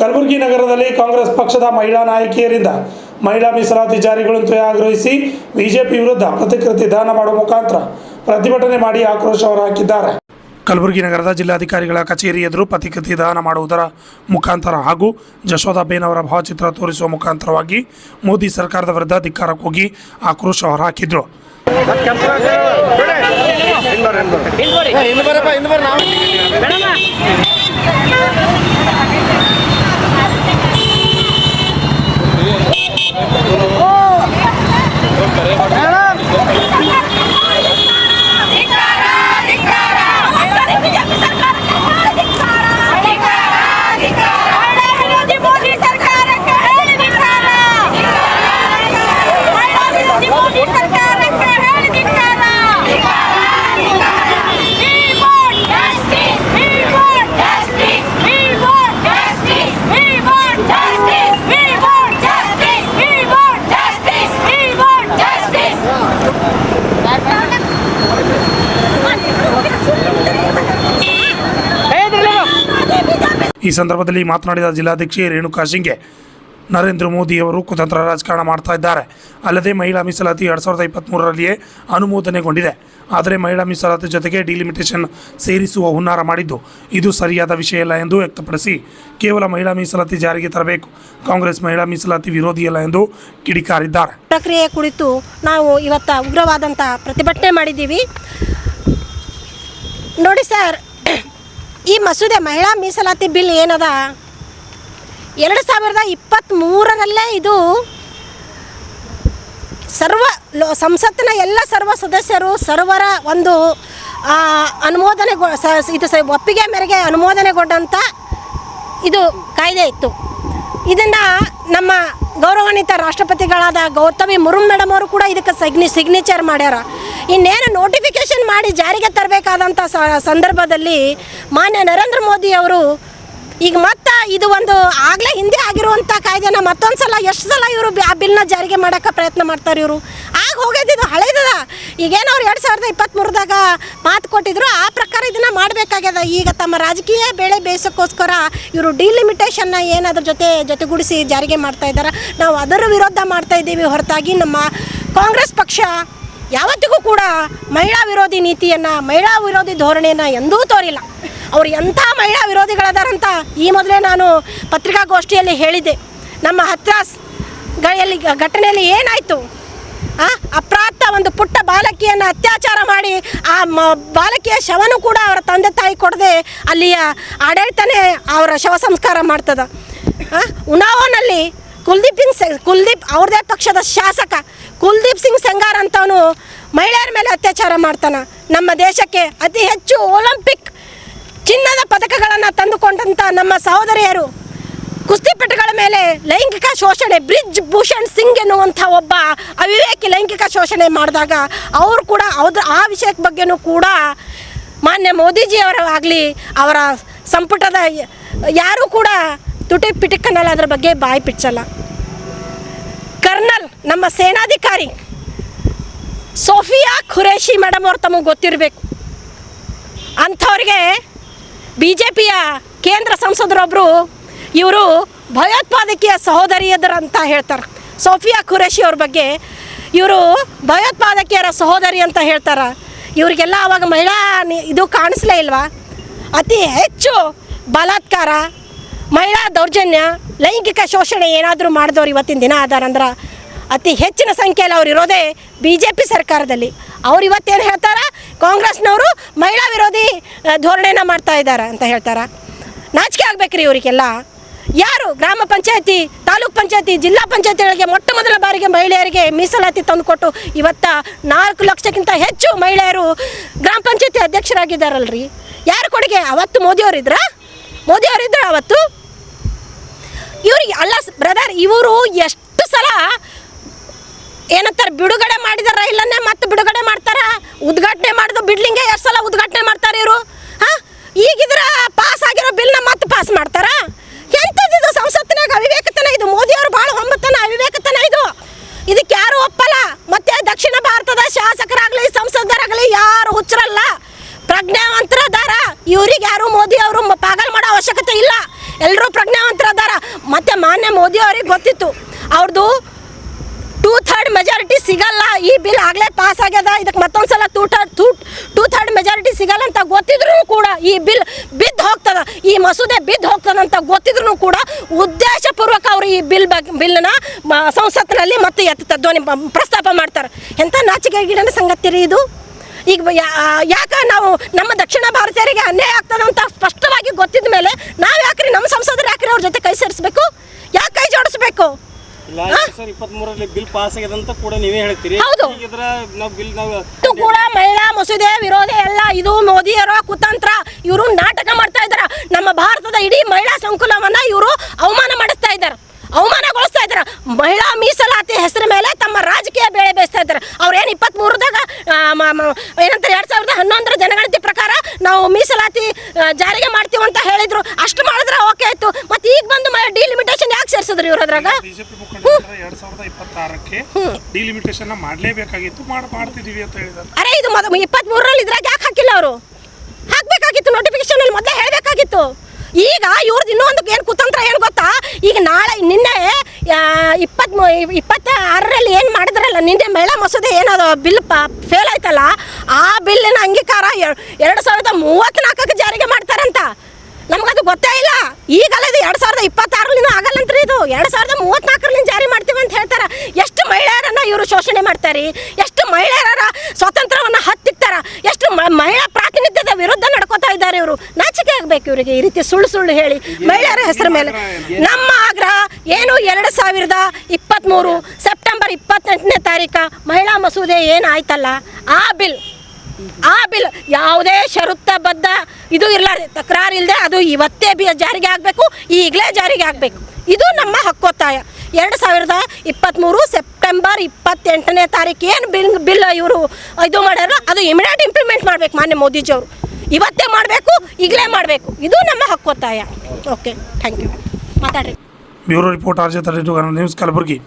ಕಲಬುರಗಿ ನಗರದಲ್ಲಿ ಕಾಂಗ್ರೆಸ್ ಪಕ್ಷದ ಮಹಿಳಾ ನಾಯಕಿಯರಿಂದ ಮಹಿಳಾ ಮೀಸಲಾತಿ ಜಾರಿಗೊಳಿಸುವಂತೆ ಆಗ್ರಹಿಸಿ ಬಿಜೆಪಿ ವಿರುದ್ಧ ಪ್ರತಿಕೃತಿ ದಾನ ಮಾಡುವ ಮುಖಾಂತರ ಪ್ರತಿಭಟನೆ ಮಾಡಿ ಆಕ್ರೋಶ ಹೊರಹಾಕಿದ್ದಾರೆ. ಕಲಬುರಗಿ ನಗರದ ಜಿಲ್ಲಾಧಿಕಾರಿಗಳ ಕಚೇರಿ ಎದುರು ಪ್ರತಿಕೃತಿ ದಾನ ಮಾಡುವುದರ ಮುಖಾಂತರ ಹಾಗೂ ಜಶೋದಾಬೇನ್ ಅವರ ಭಾವಚಿತ್ರ ತೋರಿಸುವ ಮುಖಾಂತರವಾಗಿ ಮೋದಿ ಸರ್ಕಾರದ ವಿರುದ್ಧ ಧಿಕ್ಕಾರಕ್ಕೆ ಹೋಗಿ ಆಕ್ರೋಶ ಹೊರಹಾಕಿದ್ರು. ಈ ಸಂದರ್ಭದಲ್ಲಿ ಮಾತನಾಡಿದ ಜಿಲ್ಲಾಧ್ಯಕ್ಷೆ ರೇಣುಕಾ ಸಿಂಗೆ, ನರೇಂದ್ರ ಮೋದಿಯವರು ಕುತಂತ್ರ ರಾಜಕಾರಣ ಮಾಡ್ತಾ ಇದ್ದಾರೆ. ಅಲ್ಲದೆ ಮಹಿಳಾ ಮೀಸಲಾತಿ 2023ರಲ್ಲಿಯೇ ಅನುಮೋದನೆಗೊಂಡಿದೆ. ಆದರೆ ಮಹಿಳಾ ಮೀಸಲಾತಿ ಜೊತೆಗೆ ಡಿಲಿಮಿಟೇಷನ್ ಸೇರಿಸುವ ಹುನ್ನಾರ ಮಾಡಿದ್ದು ಇದು ಸರಿಯಾದ ವಿಷಯ ಇಲ್ಲ ಎಂದು ವ್ಯಕ್ತಪಡಿಸಿ, ಕೇವಲ ಮಹಿಳಾ ಮೀಸಲಾತಿ ಜಾರಿಗೆ ತರಬೇಕು, ಕಾಂಗ್ರೆಸ್ ಮಹಿಳಾ ಮೀಸಲಾತಿ ವಿರೋಧಿಯಲ್ಲ ಎಂದು ಕಿಡಿಕಾರಿದ್ದಾರೆ. ಪ್ರಕ್ರಿಯೆ ಕುರಿತು ನಾವು ಇವತ್ತು ಉಗ್ರವಾದಂಥ ಪ್ರತಿಭಟನೆ ಮಾಡಿದ್ದೀವಿ. ನೋಡಿ ಸರ್, ಈ ಮಸೂದೆ ಮಹಿಳಾ ಮೀಸಲಾತಿ ಬಿಲ್ ಏನದ 2023ರಲ್ಲೇ ಇದು ಸಂಸತ್ತಿನ ಎಲ್ಲ ಸರ್ವ ಸದಸ್ಯರು ಸರ್ವರ ಒಂದು ಒಪ್ಪಿಗೆ ಮೇರೆಗೆ ಅನುಮೋದನೆಗೊಂಡಂಥ ಇದು ಕಾಯ್ದೆ ಇತ್ತು. ಇದನ್ನು ನಮ್ಮ ಗೌರವಾನ್ವಿತ ರಾಷ್ಟ್ರಪತಿಗಳಾದ ಗೌತಮಿ ಮುರ್ಮು ಮೇಡಮ್ ಅವರು ಕೂಡ ಇದಕ್ಕೆ ಸಿಗ್ನೇಚರ್ ಮಾಡ್ಯಾರ. ಇನ್ನೇನು ನೋಟಿಫಿಕೇಷನ್ ಮಾಡಿ ಜಾರಿಗೆ ತರಬೇಕಾದಂಥ ಸಂದರ್ಭದಲ್ಲಿ ಮಾನ್ಯ ನರೇಂದ್ರ ಮೋದಿ ಅವರು ಈಗ ಮತ್ತೆ ಇದು ಒಂದು ಆಗಲೇ ಹಿಂದೆ ಆಗಿರುವಂಥ ಕಾಯ್ದೆನ ಮತ್ತೊಂದು ಸಲ ಎಷ್ಟು ಸಲ ಇವರು ಆ ಬಿಲ್ನ ಜಾರಿಗೆ ಮಾಡೋಕ್ಕೆ ಪ್ರಯತ್ನ ಮಾಡ್ತಾರೆ. ಇವರು ಆಗ ಹೋಗೋದಿದು ಹಳೇದದ. ಈಗೇನು ಅವ್ರು 2023ದಾಗ ಮಾತು ಕೊಟ್ಟಿದ್ರು ಆ ಪ್ರಕಾರ ಇದನ್ನು ಮಾಡಬೇಕಾಗ್ಯದ. ಈಗ ತಮ್ಮ ರಾಜಕೀಯ ಬೇಳೆ ಬೇಯಿಸೋಕ್ಕೋಸ್ಕರ ಇವರು ಡಿಲಿಮಿಟೇಷನ್ನ ಏನು ಅದ್ರ ಜೊತೆಗೂಡಿಸಿ ಜಾರಿಗೆ ಮಾಡ್ತಾ ಇದ್ದಾರೆ. ನಾವು ಅದರ ವಿರೋಧ ಮಾಡ್ತಾ ಇದ್ದೀವಿ ಹೊರತಾಗಿ ನಮ್ಮ ಕಾಂಗ್ರೆಸ್ ಪಕ್ಷ ಯಾವತ್ತಿಗೂ ಕೂಡ ಮಹಿಳಾ ವಿರೋಧಿ ನೀತಿಯನ್ನು, ಮಹಿಳಾ ವಿರೋಧಿ ಧೋರಣೆಯನ್ನು ಎಂದೂ ತೋರಿಲ್ಲ. ಅವರು ಎಂಥ ಮಹಿಳಾ ವಿರೋಧಿಗಳದಾರಂತ ಈ ಮೊದಲೇ ನಾನು ಪತ್ರಿಕಾಗೋಷ್ಠಿಯಲ್ಲಿ ಹೇಳಿದ್ದೆ. ನಮ್ಮ ಹತ್ರಾಸ್ ಘಟನೆಯಲ್ಲಿ ಏನಾಯಿತು, ಅಪ್ರಾಪ್ತ ಒಂದು ಪುಟ್ಟ ಬಾಲಕಿಯನ್ನು ಅತ್ಯಾಚಾರ ಮಾಡಿ ಆ ಬಾಲಕಿಯ ಶವನೂ ಕೂಡ ಅವರ ತಂದೆ ತಾಯಿ ಕೊಡದೆ ಅಲ್ಲಿಯ ಆಡಳಿತನೇ ಅವರ ಶವ ಸಂಸ್ಕಾರ ಮಾಡ್ತದೆ. ಉನ್ನಾವೋನಲ್ಲಿ ಕುಲ್ದೀಪ್ ಅವ್ರದೇ ಪಕ್ಷದ ಶಾಸಕ ಕುಲ್ದೀಪ್ ಸಿಂಗ್ ಸೆಂಗಾರ್ ಅಂತವನು ಮಹಿಳೆಯರ ಮೇಲೆ ಅತ್ಯಾಚಾರ ಮಾಡ್ತಾನೆ. ನಮ್ಮ ದೇಶಕ್ಕೆ ಅತಿ ಹೆಚ್ಚು ಒಲಿಂಪಿಕ್ ಚಿನ್ನದ ಪದಕಗಳನ್ನು ತಂದುಕೊಂಡಂಥ ನಮ್ಮ ಸಹೋದರಿಯರು ಕುಸ್ತಿಪಟುಗಳ ಮೇಲೆ ಲೈಂಗಿಕ ಶೋಷಣೆ, ಬ್ರಿಜ್ ಭೂಷಣ್ ಸಿಂಗ್ ಎನ್ನುವಂಥ ಒಬ್ಬ ಅವಿವೇಕಿ ಲೈಂಗಿಕ ಶೋಷಣೆ ಮಾಡಿದಾಗ ಅವರು ಕೂಡ ಆ ವಿಷಯದ ಬಗ್ಗೆನೂ ಕೂಡ ಮಾನ್ಯ ಮೋದಿಜಿಯವರಾಗಲಿ ಅವರ ಸಂಪುಟದ ಯಾರೂ ಕೂಡ ತುಟಿ ಪಿಟಿಕನಲ್ಲಿ ಅದರ ಬಗ್ಗೆ ಬಾಯಿ ಪಿಚ್ಚಲ್ಲ. ಕರ್ನಲ್ ನಮ್ಮ ಸೇನಾಧಿಕಾರಿ ಸೋಫಿಯಾ ಖುರೇಶಿ ಮೇಡಮ್ ಅವ್ರು ತಮಗೆ ಗೊತ್ತಿರಬೇಕು. ಅಂಥವ್ರಿಗೆ BJPಯ ಕೇಂದ್ರ ಸಂಸದರೊಬ್ಬರು ಇವರು ಭಯೋತ್ಪಾದಕೀಯ ಸಹೋದರಿಯರಂತ ಹೇಳ್ತಾರೆ. ಸೋಫಿಯಾ ಖುರೇಶಿ ಅವ್ರ ಬಗ್ಗೆ ಇವರು ಭಯೋತ್ಪಾದಕಿಯರ ಸಹೋದರಿ ಅಂತ ಹೇಳ್ತಾರೆ. ಇವರಿಗೆಲ್ಲ ಆವಾಗ ಮಹಿಳಾ ಇದು ಕಾಣಿಸ್ಲೇ ಇಲ್ವಾ? ಅತಿ ಹೆಚ್ಚು ಬಲಾತ್ಕಾರ, ಮಹಿಳಾ ದೌರ್ಜನ್ಯ, ಲೈಂಗಿಕ ಶೋಷಣೆ ಏನಾದರೂ ಮಾಡಿದವ್ರು ಇವತ್ತಿನ ದಿನ ಅದಾರಂದ್ರೆ ಅತಿ ಹೆಚ್ಚಿನ ಸಂಖ್ಯೆಯಲ್ಲಿ ಅವ್ರು ಇರೋದೇ BJP ಸರ್ಕಾರದಲ್ಲಿ. ಅವ್ರು ಇವತ್ತೇನು ಹೇಳ್ತಾರೆ, ಕಾಂಗ್ರೆಸ್ನವರು ಮಹಿಳಾ ವಿರೋಧಿ ಧೋರಣೆನ ಮಾಡ್ತಾ ಇದ್ದಾರೆ ಅಂತ ಹೇಳ್ತಾರೆ. ನಾಚಿಕೆ ಆಗಬೇಕ್ರಿ ಇವರಿಗೆಲ್ಲ. ಯಾರು ಗ್ರಾಮ ಪಂಚಾಯತಿ, ತಾಲೂಕ್ ಪಂಚಾಯತಿ, ಜಿಲ್ಲಾ ಪಂಚಾಯತಿಗಳಿಗೆ ಮೊಟ್ಟ ಮೊದಲ ಬಾರಿಗೆ ಮಹಿಳೆಯರಿಗೆ ಮೀಸಲಾತಿ ತಂದುಕೊಟ್ಟು ಇವತ್ತು 4 ಲಕ್ಷಕ್ಕಿಂತ ಹೆಚ್ಚು ಮಹಿಳೆಯರು ಗ್ರಾಮ ಪಂಚಾಯತಿ ಅಧ್ಯಕ್ಷರಾಗಿದ್ದಾರಲ್ರಿ. ಯಾರು ಕೊಡುಗೆ? ಅವತ್ತು ಮೋದಿಯವರಿದ್ರ ಅವತ್ತು. ಇವ್ರಿಗೆ ಅಲ್ಲ ಬ್ರದರ್, ಇವರು ಎಷ್ಟು ಸಲ ಏನಂತಾರೆ ಬಿಡುಗಡೆ ಮಾಡಿದಾರ ಇಲ್ಲನ್ನೇ ಮತ್ತೆ ಬಿಡುಗಡೆ ಮಾಡ್ತಾರ. ಉದ್ಘಾಟನೆ ಮಾಡಿದ್ರು ಬಿಡ್ಲಿಂಗೆ ಎಷ್ಟು ಸಲ ಉದ್ಘಾಟನೆ ಮಾಡ್ತಾರೆ ಇವರು. ಈಗಿದ್ರ ಪಾಸ್ ಆಗಿರೋ ಬಿಲ್ನ ಮತ್ತೆ ಪಾಸ್ ಮಾಡ್ತಾರ. ಎಂಥದ್ದು ಸಂಸತ್ತಿನಾಗ ಅವಿವೇಕತನ ಇದು. ಮೋದಿಯವರು ಭಾಳ ಹೊಂಬತನ, ಅವಿವೇಕತನ ಇದು. ಇದಕ್ಕೆ ಯಾರು ಒಪ್ಪಲ್ಲ. ಮತ್ತೆ ದಕ್ಷಿಣ ಭಾರತದ ಶಾಸಕರಾಗಲಿ ಸಂಸದರಾಗಲಿ ಯಾರು ಹುಚ್ಚರಲ್ಲ, ಪ್ರಜ್ಞಾವಂತರದಾರ. ಇವ್ರಿಗೆ ಯಾರು ಮೋದಿ ಅವರು ಪಾಗಲ್ ಮಾಡೋ ಅವಶ್ಯಕತೆ ಇಲ್ಲ. ಎಲ್ಲರೂ ಪ್ರಜ್ಞಾವಂತರದಾರ. ಮೋದಿ ಅವ್ರಿಗೆ ಗೊತ್ತಿತ್ತು ಅವ್ರದ್ದು 2/3 ಮೆಜಾರಿಟಿ ಸಿಗಲ್ಲ, ಈ ಬಿಲ್ ಆಗಲೇ ಪಾಸ್ ಆಗ್ಯದ, ಇದಕ್ಕೆ ಮತ್ತೊಂದು ಸಲ 2/3 ಮೆಜಾರಿಟಿ ಸಿಗಲ್ಲ ಅಂತ ಗೊತ್ತಿದ್ರು ಕೂಡ ಈ ಬಿಲ್ ಬಿದ್ದು ಹೋಗ್ತದ, ಈ ಮಸೂದೆ ಬಿದ್ದು ಹೋಗ್ತದ ಅಂತ ಗೊತ್ತಿದ್ರು ಕೂಡ ಉದ್ದೇಶಪೂರ್ವಕ ಅವರು ಈ ಬಿಲ್ನ ಸಂಸತ್ತಿನಲ್ಲಿ ಮತ್ತೆ ಧ್ವನಿ ಪ್ರಸ್ತಾಪ ಮಾಡ್ತಾರೆ. ಎಂಥ ನಾಚಿಕೆಗೇಡಿನ ಸಂಗತಿ ರೀ ಇದು. ಈಗ ಯಾಕೆ ನಾವು ನಮ್ಮ ದಕ್ಷಿಣ ಭಾರತೀಯರಿಗೆ ಅನ್ಯಾಯ ಆಗ್ತದೆ ಅಂತ ಸ್ಪಷ್ಟವಾಗಿ ಗೊತ್ತಿದ ಮೇಲೆ ನಾವು ಯಾಕ್ರಿ ನಮ್ಮ ಸಂಸದರು ಯಾಕ್ರಿ ಅವ್ರ ಜೊತೆ ಕೈ ಸೇರಿಸ್ಬೇಕು, ಯಾಕೆ ಕೈ ಜೋಡಿಸ್ಬೇಕು? ಸರ್ 23ರಲ್ಲಿ ಬಿಲ್ ಪಾಸ್ ಆಗ್ಯದಂತ ಕೂಡ ನೀವೇ ಹೇಳ್ತೀರಿ. ಹೌದು, ಇದು ಕೂಡ ಮಹಿಳಾ ಮಸೂದೆ ವಿರೋಧ ಎಲ್ಲ ಇದು ಮೋದಿಯರ ಕುತಂತ್ರ. ಇವರು ನಾಟಕ ಮಾಡ್ತಾ ಇದ್ದಾರೆ. ನಮ್ಮ ಭಾರತದ ಇಡೀ ಮಹಿಳಾ ಸಂಕುಲವನ್ನ ಇವರು ಅವಮಾನ ಮಾಡಿಸ್ತಾ ಇದ್ದಾರೆ, ಅವಮಾನಗೊಳಿಸ್ತಾ ಇದ್ದಾರೆ. ಮಹಿಳಾ ಮೀಸಲಾತಿ ಹೆಸರು ಮೇಲೆ ತಮ್ಮ ರಾಜಕೀಯ ಬೇಳೆ ಬೇಯಿಸ್ತಾ ಇದ್ದಾರೆ. ಅವ್ರೇನು 23ದಾಗ ಏನಂತಾರೆ 2011 ಜನಗಣತಿ ಪ್ರಕಾರ ನಾವು ಮೀಸಲಾತಿ ಜಾರಿಗೆ ಮಾಡ್ತೀವಿ ಅಂತ ಹೇಳಿದ್ರು. ಅಷ್ಟು ಮಾಡಿದ್ರೆ ಓಕೆ ಆಯ್ತು. ಮತ್ತೆ ಈಗ ಬಂದು ಡಿಲಿಮಿಟೇಷನ್ ಯಾಕೆ ಸೇರಿಸಿದ್ರು ಇವ್ರು ಅದ್ರಾಗ? ಬಿಜೆಪಿ ಮುಖಂಡರು 2026ಕ್ಕೆ ಡಿಲಿಮಿಟೇಷನ್ ಮಾಡಲೇಬೇಕಾಗಿತ್ತು, ಮಾಡ್ತಿದೀವಿ ಅಂತ ಹೇಳಿದ್ದಾರೆ. ಅರೆ ಇದು 23ರಲ್ಲಿ ಇದ್ರಾಗ ಯಾಕೆ ಹಾಕಿಲ್ಲ ಅವರು? ಹಾಕ್ಬೇಕಾಗಿತ್ತು, ನೋಟಿಫಿಕೇಶನ್ ಅಲ್ಲಿ ಮೊದಲೇ ಹೇಳಬೇಕಾಗಿತ್ತು. ಈಗ ಇವ್ರದ್ದು ಇನ್ನೊಂದು ಏನು ಕುತಂತ್ರ ಏನು ಗೊತ್ತಾ? ಈಗ ನಿನ್ನೆ 26ರಲ್ಲಿ ಏನು ಮಾಡಿದ್ರಲ್ಲ, ನಿನ್ನೆ ಮಹಿಳಾ ಮಸೂದೆ ಏನದು ಬಿಲ್ ಫೇಲ್ ಆಯ್ತಲ್ಲ, ಆ ಬಿಲ್ಲಿನ ಅಂಗೀಕಾರ 2034ಕ್ಕೆ ಜಾರಿಗೆ ಮಾಡ್ತಾರಂತ. ನಮಗದು ಗೊತ್ತೇ ಇಲ್ಲ. ಈಗಲ್ಲ, ಇದು 2026ರಲ್ಲಿ ಆಗಲ್ಲಂತ್ರಿ. ಇದು 2034ರಲ್ಲಿ ಜಾರಿ ಮಾಡ್ತೀವಿ ಅಂತ ಹೇಳ್ತಾರೆ. ಎಷ್ಟು ಮಹಿಳೆಯರನ್ನ ಇವರು ಶೋಷಣೆ ಮಾಡ್ತಾರೆ, ಎಷ್ಟು ಮಹಿಳೆಯರ ಸ್ವಾತಂತ್ರ್ಯವನ್ನು ಹತ್ತಿಕ್ತಾರ, ಎಷ್ಟು ಮಹಿಳಾ ಪ್ರಾತಿನಿಧ್ಯದ ವಿರುದ್ಧ ನಡ್ಕೋತಾ ಇದ್ದಾರೆ ಇವರು. ನಾಚಿಕೆ ಆಗ್ಬೇಕು ಇವರಿಗೆ ಈ ರೀತಿ ಸುಳ್ಳು ಹೇಳಿ ಮಹಿಳೆಯರ ಹೆಸರ ಮೇಲೆ. ನಮ್ಮ ಆಗ್ರಹ ಏನು, 2023 ಸೆಪ್ಟೆಂಬರ್ 28ನೇ ತಾರೀಕು ಮಹಿಳಾ ಮಸೂದೆ ಏನಾಯ್ತಲ್ಲ, ಆ ಬಿಲ್ ಯಾವುದೇ ಷರತ್ತುಬದ್ಧ ಇದು ಇರಲಾರ್ದೆ, ತಕರಾರು ಇಲ್ಲದೆ ಅದು ಇವತ್ತೇ ಜಾರಿಗೆ ಆಗಬೇಕು, ಈಗಲೇ ಜಾರಿಗೆ ಆಗಬೇಕು. ಇದು ನಮ್ಮ ಹಕ್ಕೊತ್ತಾಯ. 2023 ಸೆಪ್ಟೆಂಬರ್ 28ನೇ ತಾರೀಕು ಏನು ಬಿಲ್ ಇವರು ಇದು ಮಾಡ್ಯಾರ, ಅದು ಇಮಿಡಿಯೇಟ್ ಇಂಪ್ಲಿಮೆಂಟ್ ಮಾಡಬೇಕು. ಮಾನ್ಯ ಮೋದಿಜಿಯವರು ಇವತ್ತೇ ಮಾಡಬೇಕು, ಈಗಲೇ ಮಾಡಬೇಕು. ಇದು ನಮ್ಮ ಹಕ್ಕೊತ್ತಾಯ. Okay, thank you. ಮಾತಾಡ್ರಿ. Bureau report RJ 32 news, Kalaburagi.